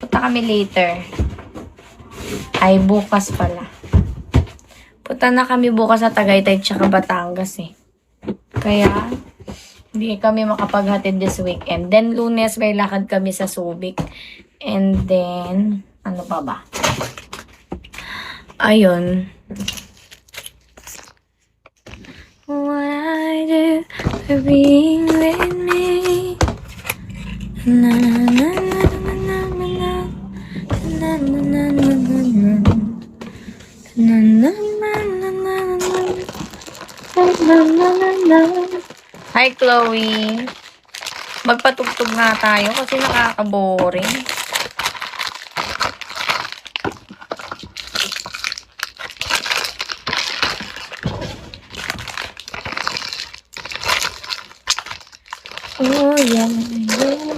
Punta kami later. Ay, bukas pala. Punta na kami bukas sa Tagaytay tsaka Batangas eh. Kaya, hindi kami makapaghatid this weekend. Then, Lunes may lakad kami sa Subic. And then, ano pa ba? Ayun. What I do for being with me. Na na na na na na na na na na na na. Hi, Chloe. Magpatugtog nga tayo kasi nakaka-boring. Oh, yeah, yeah.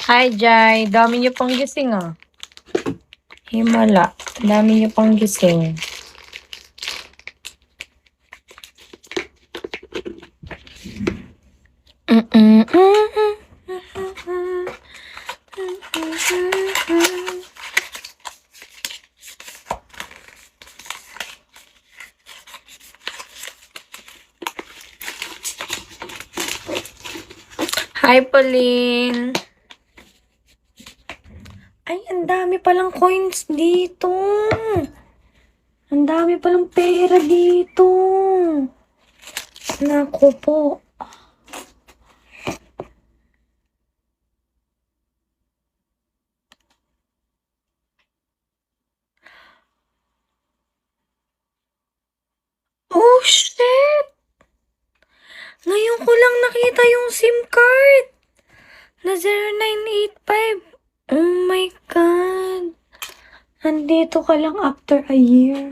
Hi, Jai. Dami niyo pang gising, ah. Himala. Dami niyo pang gising. Hi, Pauline. Ay, ang dami palang coins dito. Ang dami palang pera dito. Naku po. Oh, shit! Ngayon ko lang nakita yung SIM card. Na 0985. Oh my God. Nandito ka lang after a year.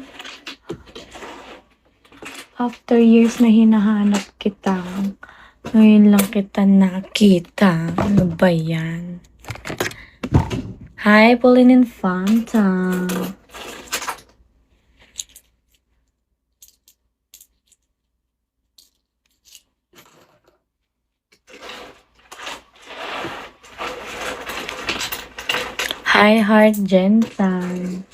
After years na hinahanap kita. Ngayon lang kita nakita. Ano ba yan? Hi, Pauline Infanta. Hi, Heart Jensen.